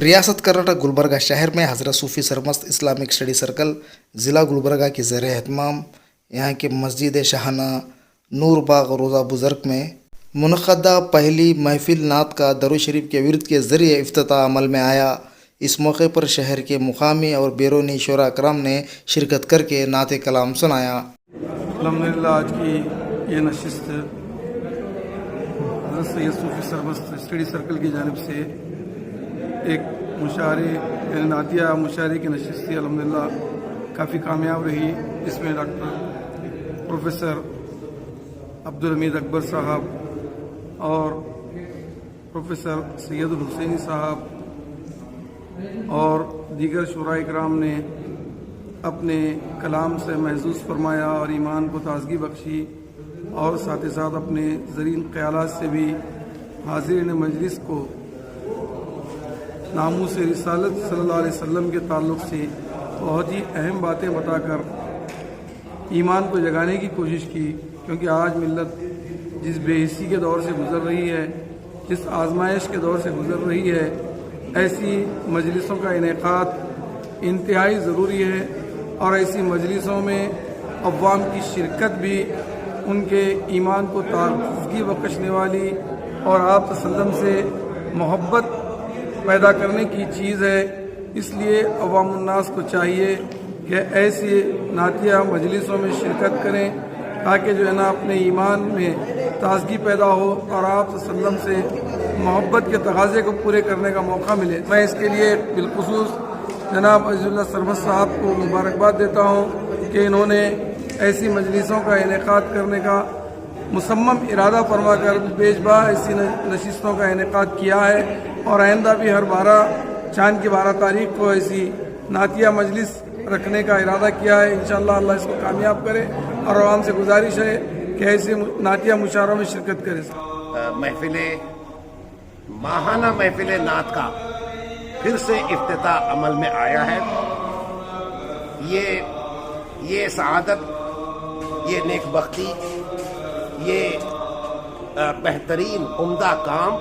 ریاست کرناٹک گلبرگہ شہر میں حضرت صوفی سرمست اسلامک اسٹڈی سرکل ضلع گلبرگہ کے زیر اہتمام یہاں کے مسجد شاہانہ نور باغ روضہ بزرگ میں منعقدہ پہلی محفل نعت کا درود شریف کے ورد کے ذریعے افتتاح عمل میں آیا۔ اس موقع پر شہر کے مقامی اور بیرونی شعراء کرام نے شرکت کر کے نعت کلام سنایا۔ الحمدللہ آج کی یہ نشست حضرت سید صوفی سرمست اسٹڈی سرکل کی جانب سے ایک مشاعرے یعنی نعتیہ مشاعرے کی نشست تھی۔ الحمدللہ کافی کامیاب رہی۔ اس میں ڈاکٹر پروفیسر عبدالحمید اکبر صاحب اور پروفیسر سید الحسینی صاحب اور دیگر شعراء کرام نے اپنے کلام سے محظوظ فرمایا اور ایمان کو تازگی بخشی، اور ساتھ ہی ساتھ اپنے زرین خیالات سے بھی حاضرین مجلس کو ناموس رسالت صلی اللہ علیہ وسلم کے تعلق سے بہت ہی اہم باتیں بتا کر ایمان کو جگانے کی کوشش کی، کیونکہ آج ملت جس بے حسی کے دور سے گزر رہی ہے، جس آزمائش کے دور سے گزر رہی ہے، ایسی مجلسوں کا انعقاد انتہائی ضروری ہے، اور ایسی مجلسوں میں عوام کی شرکت بھی ان کے ایمان کو تازگی بخشنے والی اور آپ وسلم سے محبت پیدا کرنے کی چیز ہے۔ اس لیے عوام الناس کو چاہیے کہ ایسی نعتیہ مجلسوں میں شرکت کریں تاکہ جو ہے نا اپنے ایمان میں تازگی پیدا ہو اور آپ وسلم سے محبت کے تقاضے کو پورے کرنے کا موقع ملے۔ میں اس کے لیے بالخصوص جناب عزیز اللہ سرمست صاحب کو مبارکباد دیتا ہوں کہ انہوں نے ایسی مجلسوں کا انعقاد کرنے کا مصمم ارادہ فرما کر بیش با ایسی نشستوں کا انعقاد کیا ہے، اور آئندہ بھی ہر 12 کی 12 تاریخ کو ایسی نعتیہ مجلس رکھنے کا ارادہ کیا ہے۔ انشاءاللہ اللہ اس کو کامیاب کرے، اور عوام سے گزارش ہے کہ ایسے نعتیہ مشاعروں میں شرکت کرے۔ ماہانہ محفل نعت کا پھر سے افتتاح عمل میں آیا ہے۔ یہ سعادت، یہ نیک بختی، یہ بہترین عمدہ کام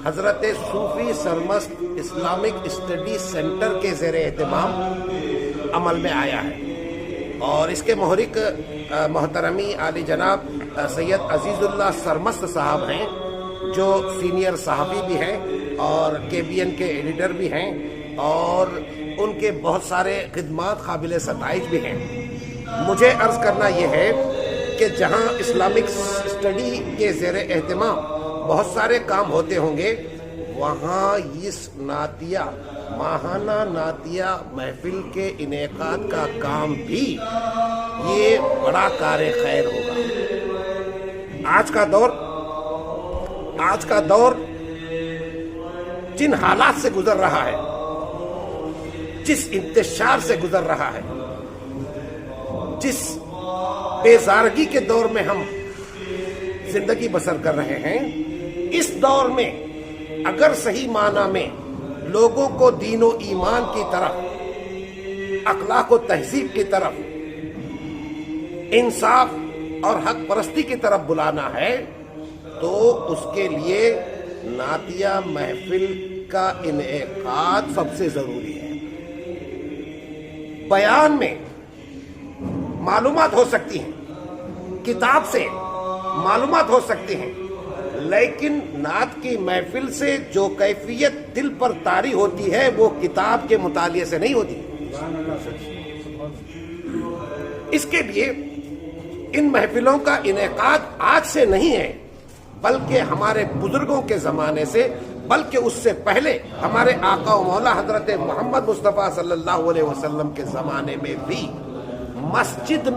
حضرت صوفی سرمست اسلامک اسٹڈی سینٹر کے زیر اہتمام عمل میں آیا ہے، اور اس کے محرک محترمی عالی جناب سید عزیز اللہ سرمست صاحب ہیں، جو سینئر صحافی بھی ہیں اور KBN کے ایڈیٹر بھی ہیں، اور ان کے بہت سارے خدمات قابل ستائش بھی ہیں۔ مجھے عرض کرنا یہ ہے کہ جہاں اسلامک اسٹڈی کے زیر اہتمام بہت سارے کام ہوتے ہوں گے، وہاں اس ماہانہ نعتیہ محفل کے انعقاد کا کام بھی یہ بڑا کار خیر ہوگا۔ آج کا دور جن حالات سے گزر رہا ہے، جس انتشار سے گزر رہا ہے، جس بیزارگی کے دور میں ہم زندگی بسر کر رہے ہیں، اس دور میں اگر صحیح معنی میں لوگوں کو دین و ایمان کی طرف، اخلاق و تہذیب کی طرف، انصاف اور حق پرستی کی طرف بلانا ہے، تو اس کے لیے نعتیہ محفل کا انعقاد سب سے ضروری ہے۔ بیان میں معلومات ہو سکتی ہیں، کتاب سے معلومات ہو سکتی ہیں، لیکن نعت کی محفل سے جو کیفیت دل پر طاری ہوتی ہے وہ کتاب کے مطالعے سے نہیں ہوتی۔ اس کے لیے ان محفلوں کا انعقاد آج سے نہیں ہے، بلکہ ہمارے بزرگوں کے زمانے سے، بلکہ اس سے پہلے ہمارے آقا و مولا حضرت محمد مصطفیٰ صلی اللہ علیہ وسلم کے زمانے میں بھی مسجد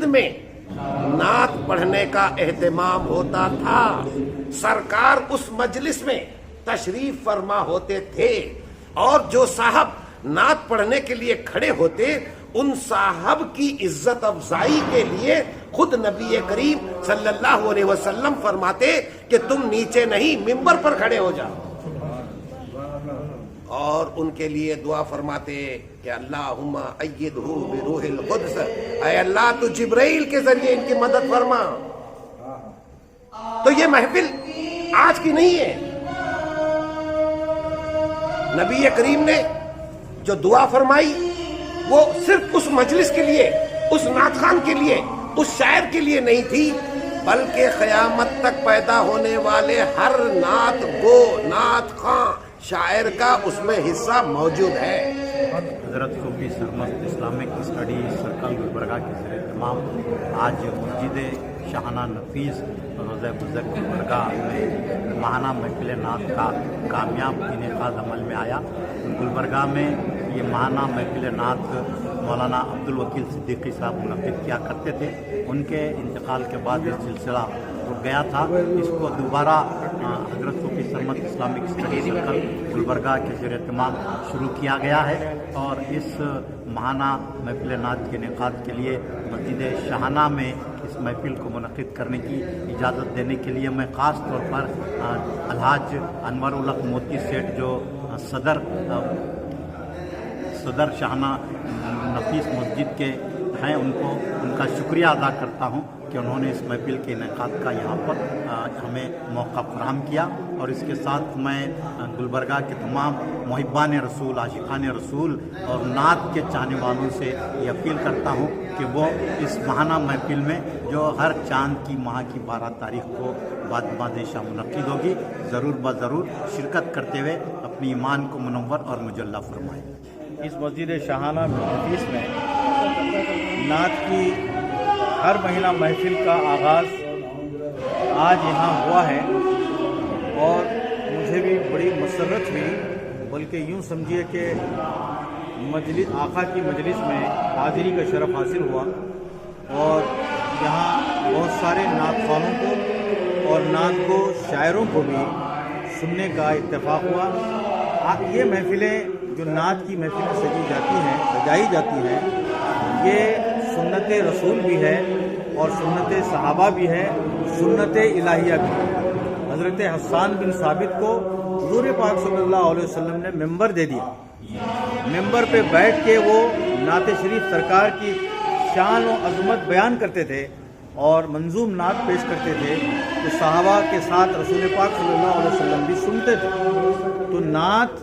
میں نعت پڑھنے کا اہتمام ہوتا تھا۔ سرکار اس مجلس میں تشریف فرما ہوتے تھے، اور جو صاحب نعت پڑھنے کے لیے کھڑے ہوتے، ان صاحب کی عزت افزائی کے لیے خود نبی کریم صلی اللہ علیہ وسلم فرماتے کہ تم نیچے نہیں ممبر پر کھڑے ہو جاؤ، اور ان کے لیے دعا فرماتے کہ اللہم ایدہ بروح القدس، اے اللہ تو جبرائیل کے ذریعے ان کی مدد فرما۔ تو یہ محفل आज की नहीं है। नबी करीम ने जो दुआ फरमाई वो सिर्फ उस मजलिस के लिए, उस नात खान के लिए, उस शायर के लिए नहीं थी, बल्कि क़यामत तक पैदा होने वाले हर नात गो, नात खां, शायर का उसमें हिस्सा मौजूद है। हज़रत Sufi Sarmast Islamic study circle Gulbarga के ज़रिए तमाम आज मस्जिद शाहाना नफीस रोज़ा बुज़ुर्ग गुलबर्गा में माहाना महफिल नात का कामयाब इनेकाद अमल में आया। गुलबर्गा में ये माहाना महफिल नात मौलाना अब्दुल वकील सिद्दीकी साहब मुनक़िद किया करते थे। उनके इंतकाल के बाद ये सिलसिला रुक गया था। इसको दोबारा हज़रत Sufi Sarmast Islamic study circle Gulbarga के ज़रिए तमाम शुरू किया गया है और इस माहाना महफिल नात के इनेकाद के लिए मस्जिद शाहाना में इस महफिल को मुनक़िद करने की इजाज़त देने के लिए मैं ख़ास तौर पर अलहाज अनवर उल हक मोती सेठ जो सदर शाहाना नफीस मस्जिद के हैं उनका शुक्रिया अदा करता हूँ कि उन्होंने इस महफिल के इनेकाद का यहाँ पर हमें मौका फराहम किया। और इसके साथ मैं गुलबर्गा के तमाम मुहिब्बान रसूल, आशिकान रसूल और नात के चाहने वालों से ये अपील करता हूँ कि वो इस माहाना महफिल में जो हर चाँद की माह की 12 तारीख को बादशाह मुनक़िद होगी, ज़रूर ज़रूर शिरकत करते हुए अपनी ईमान को मुनव्वर और मुजल्ला फरमाएँ। इस मस्जिद शाहाना नफीस में नात की हर महीना महफिल का आगाज़ आज यहाँ हुआ है और मुझे भी बड़ी मसरत हुई, बल्कि यूँ समझिए कि मजलिस आका की मजलिस में हाज़िरी का शरफ़ हासिल हुआ और यहाँ बहुत सारे नात ख़वानों को और नात को शायरों को भी सुनने का इत्तेफाक हुआ। ये महफिलें जो नात की महफिलें सजाई जाती हैं, ये सुन्नत रसूल भी है और सुन्नत सहाबा भी है, सुन्नत इलाहिया भी है। हज़रत हस्सान बिन साबित को हुज़ूर पाक सल्लल्लाहु अलैहि वसल्लम ने मिंबर दे दिया। मिंबर पे बैठ के वो नात शरीफ सरकार की शान और अज़मत बयान करते थे और मंजूम नात पेश करते थे, तो सहाबा के साथ रसूल पाक सल्लल्लाहु अलैहि वसल्लम भी सुनते थे। तो नात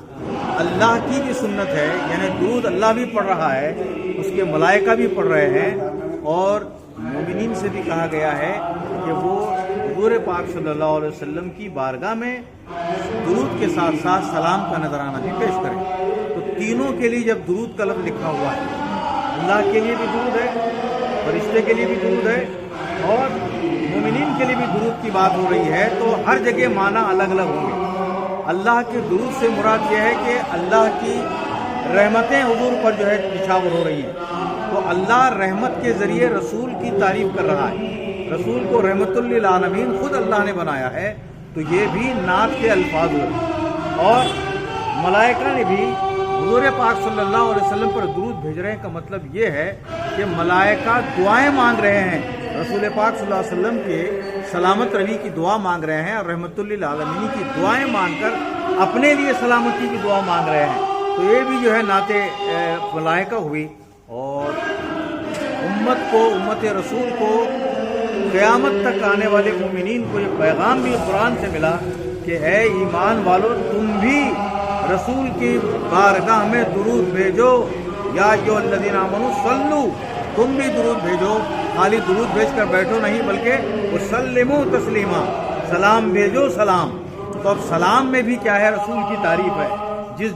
अल्लाह की भी सुन्नत है, यानी दुरूद अल्लाह भी पढ़ रहा है, उसके मलाइका भी पढ़ रहे हैं और मोमिनीन से भी कहा गया है कि वो हुज़ूर पाक सल्लल्लाहु अलैहि वसल्लम की बारगाह में दुरूद के साथ साथ सलाम का नजराना भी पेश करें। तो तीनों के लिए जब दुरूद का लफ्ज़ लिखा हुआ है, अल्लाह के लिए भी दुरूद है, फरिश्ते के लिए भी दुरूद है और मोमिनीन के लिए भी दुरूद की बात हो रही है, तो हर जगह माना अलग अलग होंगे। अल्लाह के दुरूद से मुराद यह है कि अल्लाह की रहमतें हुजूर पर जो है निछावर हो रही हैं। तो अल्लाह रहमत के ज़रिए रसूल की तारीफ़ कर रहा है, रसूल को रहमतुल लिल आलमीन खुद अल्लाह ने बनाया है, तो ये भी नात के अल्फाज हुए। और मलाइका ने भी हुजूर पाक सल्लल्लाहु अलैहि वसल्लम पर दुरूद भेज रहे हैं का मतलब ये है कि मलाइका दुआएं मांग रहे हैं, रसूल पाक सल्लल्लाहु अलैहि वसल्लम के सलामत रवी की दुआ मांग रहे हैं और रहमतुल लिल आलमीन की दुआएं मांगकर अपने लिए सलामती की दुआ मांग रहे हैं। तो ये भी जो है नाते मलाइका हुई और उम्मत रसूल को क़यामत तक आने वाले मोमिनीन को ये पैगाम भी कुरान से मिला कि है ईमान वालों, तुम भी रसूल की बारगाह में दुरूद भेजो, या अय्युहल्लज़ीना आमनू सल्लू, तुम भी दुरूद भेजो। खाली दुरूद भेज कर बैठो नहीं, बल्कि वसल्लिमू तस्लीमा, सलाम भेजो सलाम। तो अब सलाम में भी क्या है, रसूल की तारीफ़ है।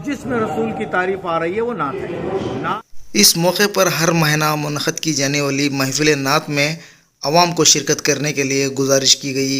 जिसमें रसूल की तारीफ़ आ रही है वो नात है। नात इस मौके पर हर महीना मुनक़िद की जाने वाली महफिल नात में अवाम को शिरकत करने के लिए गुजारिश की गई।